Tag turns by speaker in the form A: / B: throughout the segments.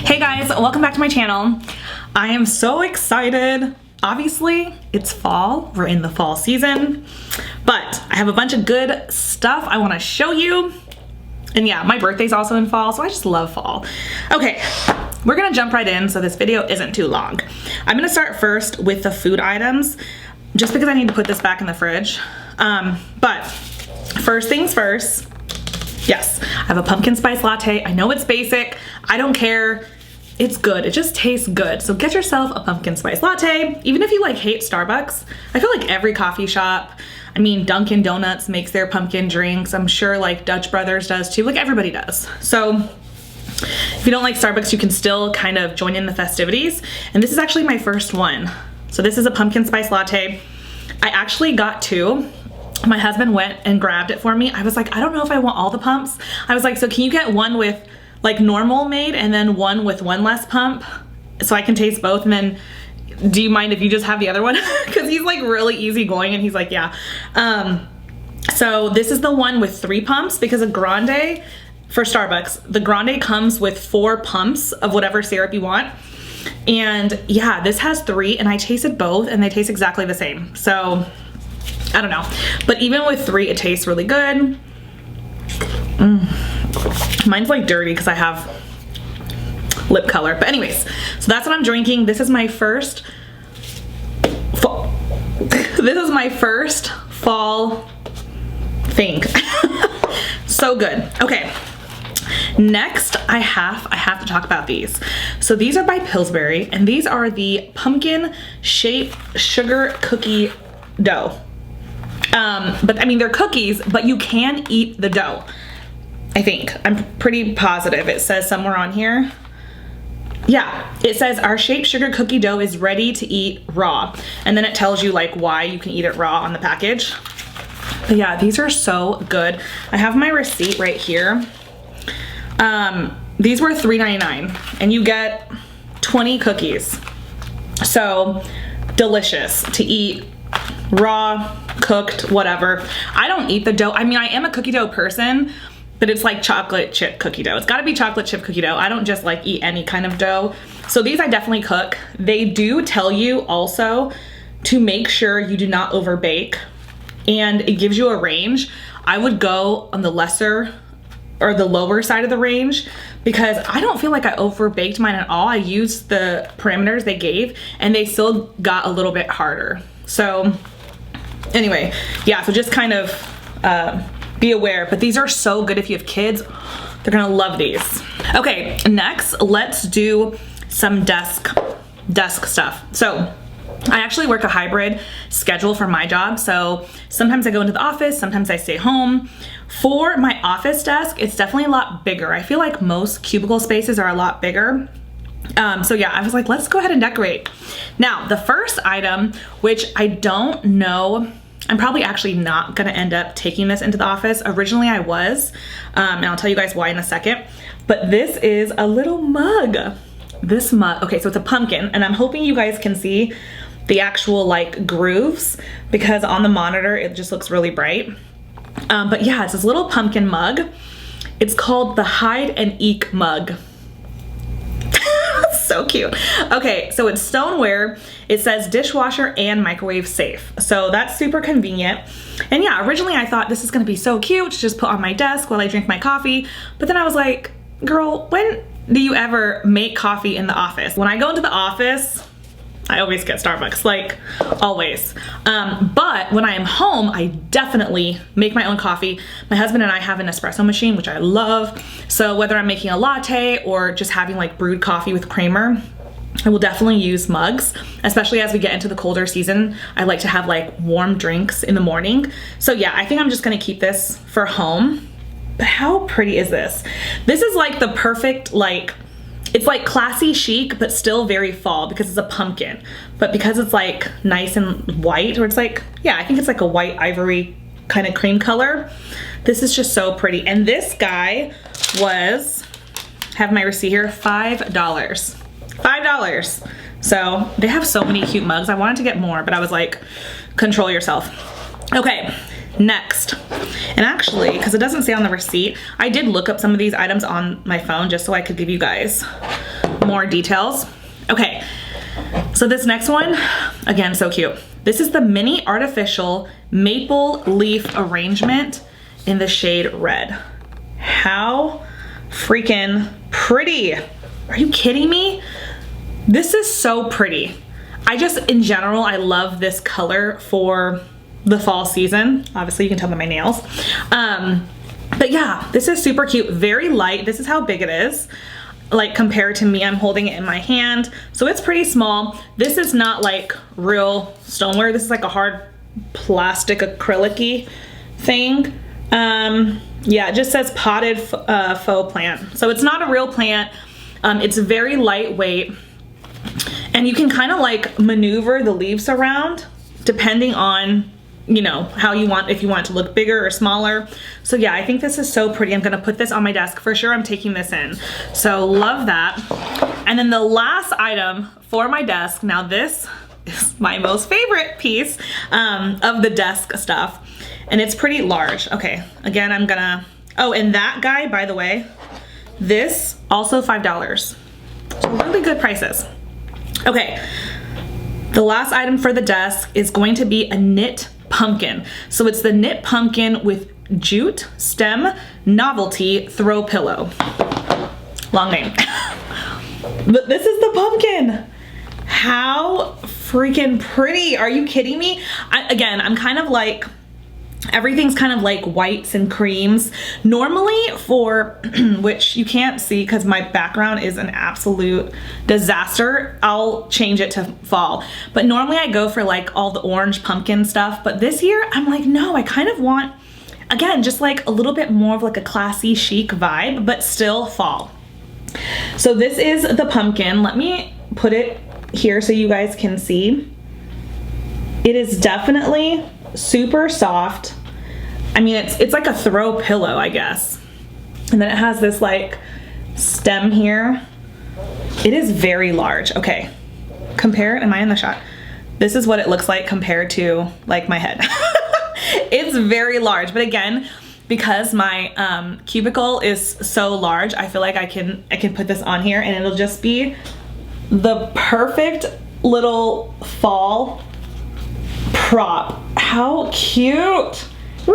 A: Hey guys, welcome back to my channel. I am so excited. Obviously, it's fall. We're in the fall season, but I have a bunch of good stuff I want to show you. And yeah, my birthday's also in fall, so I just love fall. Okay, we're gonna jump right in so this video isn't too long. I'm gonna start first with the food items, just because I need to put this back in the fridge. But first things first, yes, I have a pumpkin spice latte. I know it's basic, I don't care. It's good, it just tastes good. So get yourself a pumpkin spice latte. Even if you like hate Starbucks, I feel like every coffee shop, I mean, Dunkin' Donuts makes their pumpkin drinks. I'm sure like Dutch Brothers does too, like everybody does. So if you don't like Starbucks, you can still kind of join in the festivities. And this is actually my first one. So this is a pumpkin spice latte. I actually got two. My husband went and grabbed it for me. I was like, I don't know if I want all the pumps. I was like, so can you get one with like normal made and then one with one less pump so I can taste both? And then do you mind if you just have the other one? Because he's like really easygoing and he's like, yeah. So this is the one with 3 pumps because a grande for Starbucks, the grande comes with 4 pumps of whatever syrup you want. And yeah, this has 3 and I tasted both and they taste exactly the same. So I don't know, but even with 3, it tastes really good. Mine's like dirty because I have lip color, but anyways, so that's what I'm drinking. This is my first fall. This is my first fall thing. So good. Okay, next I have to talk about these. So these are by Pillsbury and these are the pumpkin shape sugar cookie dough. But I mean, they're cookies, but you can eat the dough. I think. I'm pretty positive. It says somewhere on here. Yeah, it says our shaped sugar cookie dough is ready to eat raw. And then it tells you like why you can eat it raw on the package. But yeah, these are so good. I have my receipt right here. These were $3.99 and you get 20 cookies. So delicious to eat raw, cooked, whatever. I don't eat the dough. I mean, I am a cookie dough person, but it's like chocolate chip cookie dough. It's gotta be chocolate chip cookie dough. I don't just like eat any kind of dough. So these I definitely cook. They do tell you also to make sure you do not over bake, and it gives you a range. I would go on the lesser or the lower side of the range because I don't feel like I over baked mine at all. I used the parameters they gave and they still got a little bit harder. So anyway, yeah, so just kind of be aware, but these are so good if you have kids. They're gonna love these. Okay, next, let's do some desk stuff. So I actually work a hybrid schedule for my job. So sometimes I go into the office, sometimes I stay home. For my office desk, it's definitely a lot bigger. I feel like most cubicle spaces are a lot bigger. So yeah, I was like, let's go ahead and decorate. Now, the first item, which I don't know, I'm probably actually not gonna end up taking this into the office. Originally I was, and I'll tell you guys why in a second, but this is a little mug. This mug, okay, so it's a pumpkin, and I'm hoping you guys can see the actual like grooves because on the monitor it just looks really bright. But yeah, it's this little pumpkin mug. It's called the Hyde and Eek mug. So cute. Okay, so it's stoneware. It says dishwasher and microwave safe. So that's super convenient. And yeah, originally I thought this is gonna be so cute to just put on my desk while I drink my coffee. But then I was like, girl, when do you ever make coffee in the office? When I go into the office, I always get Starbucks, like always. But when I am home, I definitely make my own coffee. My husband and I have an espresso machine, which I love. So whether I'm making a latte or just having like brewed coffee with creamer, I will definitely use mugs, especially as we get into the colder season. I like to have like warm drinks in the morning. So yeah, I think I'm just gonna keep this for home. But how pretty is this? This is like the perfect like, it's like classy chic, but still very fall because it's a pumpkin. But because it's like nice and white, or it's like, yeah, I think it's like a white ivory kind of cream color. This is just so pretty. And this guy was, have my receipt here, $5. $5. So they have so many cute mugs. I wanted to get more, but I was like, control yourself. Okay, next. And actually, because it doesn't say on the receipt, I did look up some of these items on my phone just so I could give you guys more details. Okay, so this next one, again, so cute. This is the mini artificial maple leaf arrangement in the shade red. How freaking pretty. Are you kidding me? This is so pretty. I just, in general, I love this color for the fall season. Obviously you can tell by my nails. But yeah, this is super cute, very light. This is how big it is. Like compared to me, I'm holding it in my hand. So it's pretty small. This is not like real stoneware. This is like a hard plastic acrylic-y thing. Yeah, it just says potted faux plant. So it's not a real plant. It's very lightweight. And you can kind of like maneuver the leaves around depending on, you know, how you want, if you want it to look bigger or smaller. So yeah, I think this is so pretty. I'm gonna put this on my desk for sure. I'm taking this in. So love that. And then the last item for my desk, now this is my most favorite piece of the desk stuff. And it's pretty large. Okay, again, I'm gonna, oh, and that guy, by the way, this also $5. So really good prices. Okay, the last item for the desk is going to be a knit pumpkin. So it's the knit pumpkin with jute stem novelty throw pillow. Long name. But this is the pumpkin. How freaking pretty. Are you kidding me? Again, I'm kind of like, everything's kind of like whites and creams. Normally for, which you can't see because my background is an absolute disaster, I'll change it to fall. But normally I go for like all the orange pumpkin stuff. But this year I'm like, no, I kind of want, again, just like a little bit more of like a classy chic vibe, but still fall. So this is the pumpkin. Let me put it here so you guys can see. It is definitely super soft. I mean, it's like a throw pillow, I guess. And then it has this like stem here. It is very large. Okay, compare, am I in the shot? This is what it looks like compared to like my head. It's very large, but again, because my cubicle is so large, I feel like I can put this on here and it'll just be the perfect little fall prop. How cute. Woo.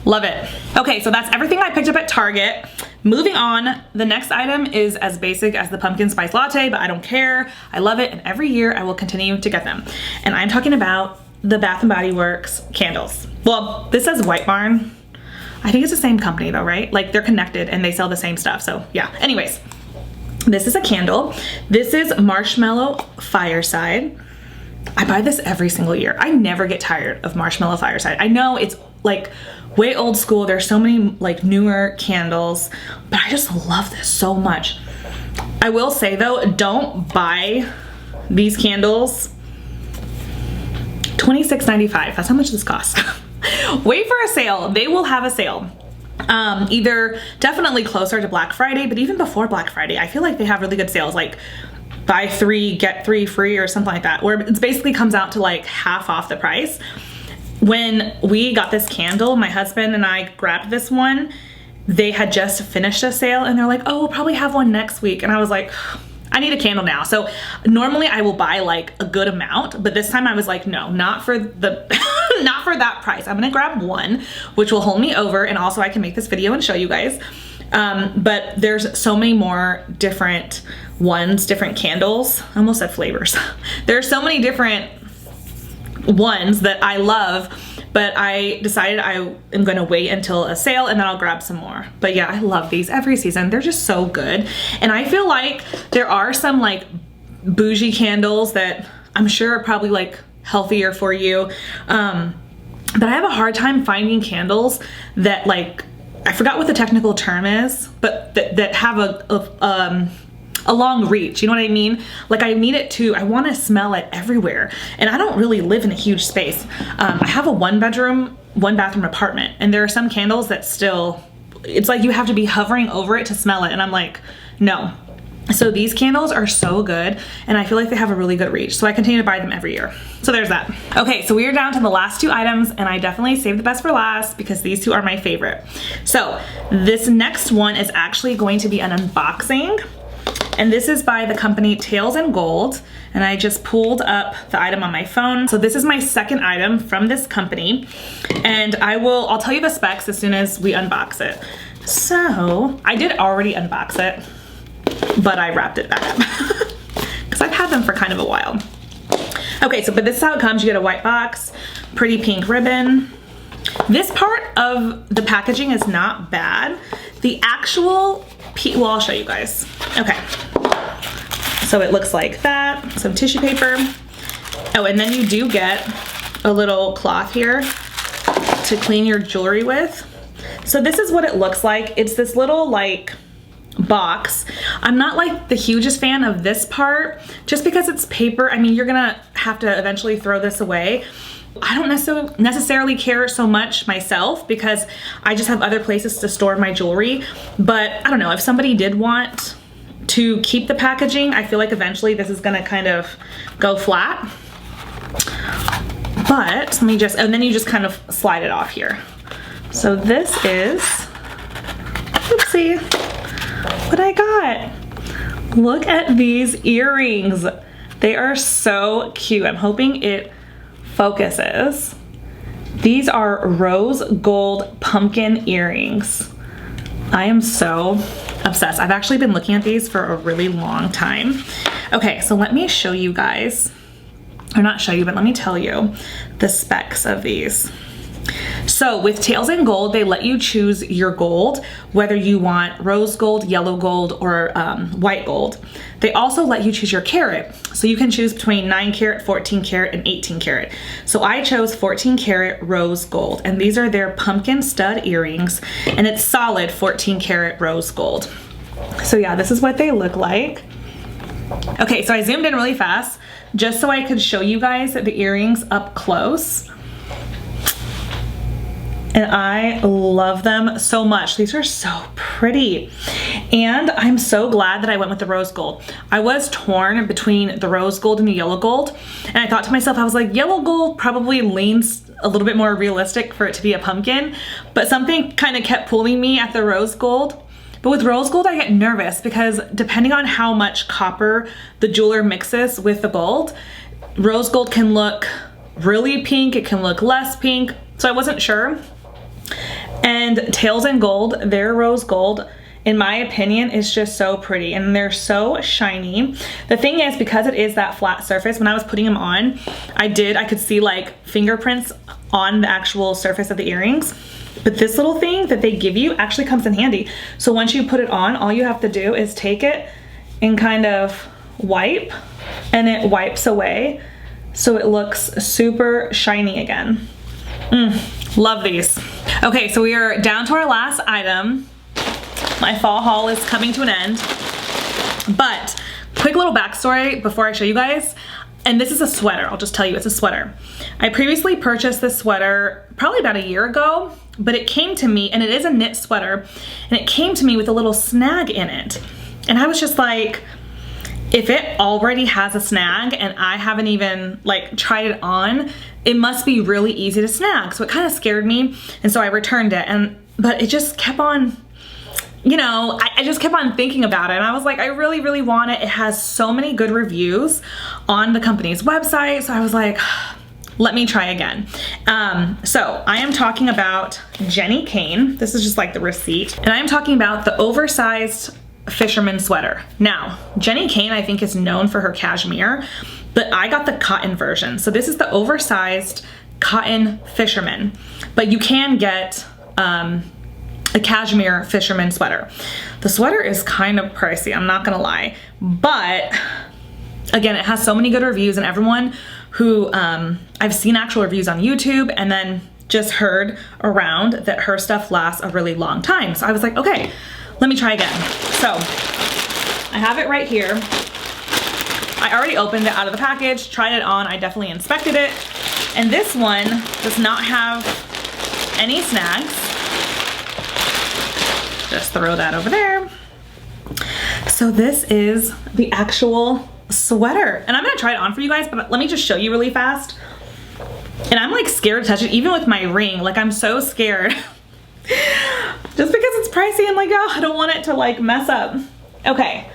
A: Love it. Okay, so that's everything I picked up at Target. Moving on, the next item is as basic as the pumpkin spice latte, but I don't care. I love it, and every year I will continue to get them. And I'm talking about the Bath & Body Works candles. Well, this says White Barn. I think it's the same company though, right? Like they're connected and they sell the same stuff, so yeah. Anyways, this is a candle. This is Marshmallow Fireside. I buy this every single year. I never get tired of Marshmallow Fireside. I know it's like way old school. There's so many like newer candles, but I just love this so much. I will say though, don't buy these candles. $26.95, that's how much this costs. Wait for a sale, they will have a sale. Either definitely closer to Black Friday, but even before Black Friday, I feel like they have really good sales, like buy 3, get 3 free or something like that, where it basically comes out to like half off the price. When we got this candle, my husband and I grabbed this one, they had just finished a sale and they're like, oh, we'll probably have one next week. And I was like, I need a candle now. So normally I will buy like a good amount, but this time I was like, no, not for the, not for that price. I'm gonna grab one, which will hold me over. And also I can make this video and show you guys. But there's so many more different ones, different candles. I almost said flavors. There's so many different ones that I love, but I decided I am gonna wait until a sale and then I'll grab some more. But yeah, I love these every season. They're just so good. And I feel like there are some like bougie candles that I'm sure are probably like healthier for you. But I have a hard time finding candles that like, I forgot what the technical term is, but that have a long reach, you know what I mean? Like I need it to, I want to smell it everywhere. And I don't really live in a huge space. I have a 1-bedroom, 1-bathroom apartment, and there are some candles that still, it's like you have to be hovering over it to smell it. And I'm like, no. So these candles are so good, and I feel like they have a really good reach. So I continue to buy them every year. So there's that. Okay, so we are down to the last 2 items, and I definitely saved the best for last because these 2 are my favorite. So this next one is actually going to be an unboxing. And this is by the company TalesInGold. And I just pulled up the item on my phone. So this is my second item from this company. And I'll tell you the specs as soon as we unbox it. So I did already unbox it, but I wrapped it back up because I've had them for kind of a while. Okay, but this is how it comes. You get a white box, pretty pink ribbon. This part of the packaging is not bad. The actual, well, I'll show you guys. Okay, so it looks like that, some tissue paper. Oh, and then you do get a little cloth here to clean your jewelry with. So this is what it looks like. It's this little like box. I'm not like the hugest fan of this part just because it's paper. I mean, you're gonna have to eventually throw this away. I don't necessarily care so much myself because I just have other places to store my jewelry. But I don't know, if somebody did want to keep the packaging, I feel like eventually this is gonna kind of go flat. But let me just, and then you just kind of slide it off here. So this is, let's see what I got. Look at these earrings. They are so cute. I'm hoping it focuses. These are rose gold pumpkin earrings. I am so obsessed. I've actually been looking at these for a really long time. Okay, so let me show you guys, or not show you, but let me tell you the specs of these. So with TalesInGold, they let you choose your gold, whether you want rose gold, yellow gold, or white gold. They also let you choose your carat. So you can choose between 9 carat, 14 carat, and 18 carat. So I chose 14 carat rose gold, and these are their pumpkin stud earrings, and it's solid 14 carat rose gold. So yeah, this is what they look like. Okay, so I zoomed in really fast just so I could show you guys the earrings up close. And I love them so much. These are so pretty. And I'm so glad that I went with the rose gold. I was torn between the rose gold and the yellow gold. And I thought to myself, I was like, yellow gold probably leans a little bit more realistic for it to be a pumpkin. But something kind of kept pulling me at the rose gold. But with rose gold, I get nervous because depending on how much copper the jeweler mixes with the gold, rose gold can look really pink, it can look less pink. So I wasn't sure. And TalesInGold, their rose gold, in my opinion, is just so pretty and they're so shiny. The thing is, because it is that flat surface, when I was putting them on, I could see like fingerprints on the actual surface of the earrings. But this little thing that they give you actually comes in handy. So once you put it on, all you have to do is take it and kind of wipe, and it wipes away. So it looks super shiny again. Love these. Okay, so we are down to our last item. My fall haul is coming to an end. But quick little backstory before I show you guys. And this is a sweater, I'll just tell you, it's a sweater. I previously purchased this sweater probably about a year ago, but it came to me, and it is a knit sweater, and it came to me with a little snag in it. And I was just like, if it already has a snag and I haven't even like tried it on, it must be really easy to snag. So it kind of scared me, and so I returned it. But it just kept on, you know, I just kept on thinking about it, and I was like, I really, really want it. It has so many good reviews on the company's website, so I was like, let me try again. So I am talking about Jenni Kayne. This is just like the receipt, and I am talking about the oversized Fisherman sweater. Now, Jenni Kayne, I think, is known for her cashmere, but I got the cotton version. So this is the oversized cotton Fisherman, but you can get a cashmere Fisherman sweater. The sweater is kind of pricey, I'm not gonna lie, but again, it has so many good reviews, and everyone who I've seen actual reviews on YouTube and then just heard around that her stuff lasts a really long time. So I was like, okay, let me try again. So I have it right here. I already opened it out of the package, tried it on, I definitely inspected it. And this one does not have any snags. Just throw that over there. So this is the actual sweater. And I'm gonna try it on for you guys, but let me just show you really fast. And I'm like scared to touch it, even with my ring. Like, I'm so scared. Just because it's pricey and like, oh, I don't want it to like mess up. Okay,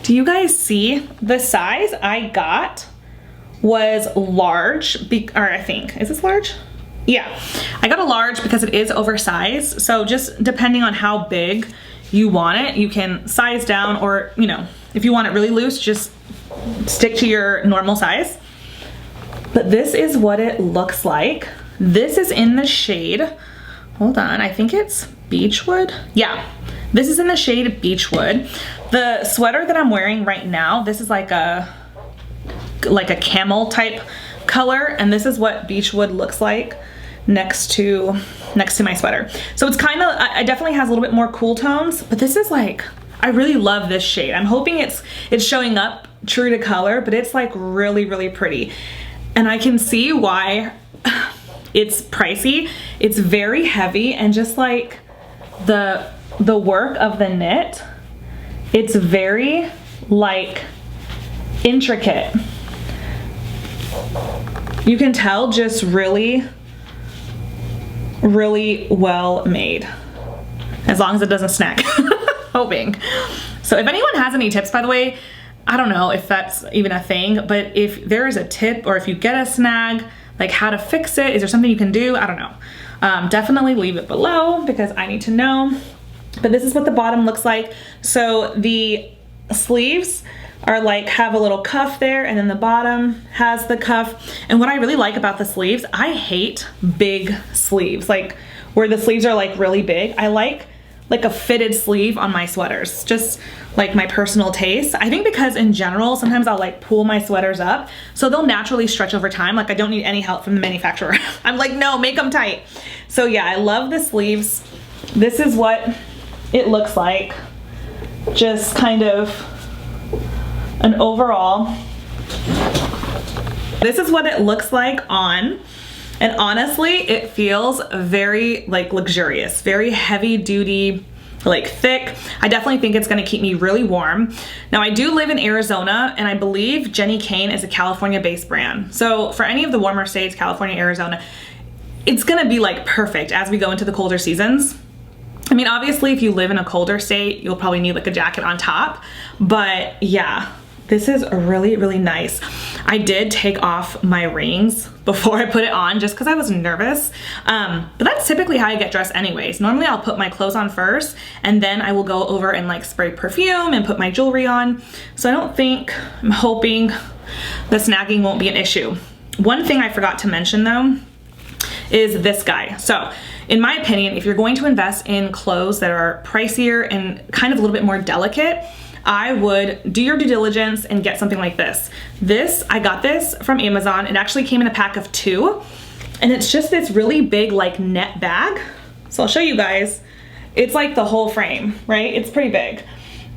A: Do you guys see the size I got was large, or I think, is this large? Yeah, I got a large because it is oversized. So just depending on how big you want it, you can size down, or, you know, if you want it really loose, just stick to your normal size. But this is what it looks like. This is in the shade, hold on, I think it's Beachwood. Yeah, this is in the shade Beachwood. The sweater that I'm wearing right now, this is like a camel type color, and this is what Beachwood looks like next to my sweater. So it's kind of, it definitely has a little bit more cool tones, but this is like, I really love this shade. I'm hoping it's showing up true to color, but it's like really, really pretty. And I can see why it's pricey. It's very heavy, and just like the work of the knit, it's very like intricate. You can tell, just really, really well made. As long as it doesn't snag. Hoping. So if anyone has any tips, by the way, I don't know if that's even a thing, but if there is a tip, or if you get a snag, like how to fix it, is there something you can do? I don't know. Definitely leave it below because I need to know. But this is what the bottom looks like. So the sleeves are like, have a little cuff there, and then the bottom has the cuff. And what I really like about the sleeves, I hate big sleeves, like where the sleeves are like really big. I like a fitted sleeve on my sweaters, just like my personal taste. I think because in general, sometimes I'll like pull my sweaters up, so they'll naturally stretch over time. Like I don't need any help from the manufacturer. I'm like, no, make them tight. So yeah, I love the sleeves. This is what it looks like. Just kind of an overall. This is what it looks like on. And honestly, it feels very like luxurious, very heavy duty, like thick. I definitely think it's gonna keep me really warm. Now I do live in Arizona, and I believe Jenni Kayne is a California-based brand. So for any of the warmer states, California, Arizona, it's gonna be like perfect as we go into the colder seasons. I mean, obviously if you live in a colder state, you'll probably need like a jacket on top, but yeah. This is really, really nice. I did take off my rings before I put it on just because I was nervous. But that's typically how I get dressed anyways. Normally I'll put my clothes on first, and then I will go over and like spray perfume and put my jewelry on. So I'm hoping the snagging won't be an issue. One thing I forgot to mention though is this guy. So in my opinion, if you're going to invest in clothes that are pricier and kind of a little bit more delicate, I would do your due diligence and get something like this. I got this from Amazon. It actually came in a pack of 2, and it's just this really big like net bag. So I'll show you guys. It's like the whole frame, right? It's pretty big.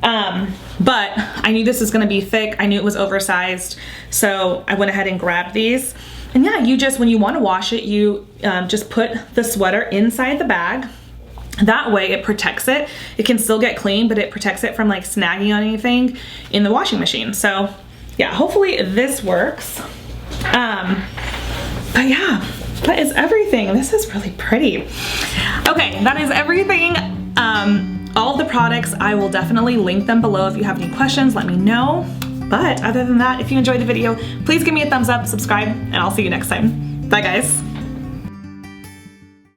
A: But I knew this was gonna be thick. I knew it was oversized. So I went ahead and grabbed these. And yeah, when you wanna wash it, you just put the sweater inside the bag. That way it protects it. It can still get clean, but it protects it from like snagging on anything in the washing machine. So yeah, hopefully this works. But yeah, that is everything. This is really pretty. Okay, that is everything. All of the products, I will definitely link them below. If you have any questions, let me know. But other than that, if you enjoyed the video, please give me a thumbs up, subscribe, and I'll see you next time. Bye guys.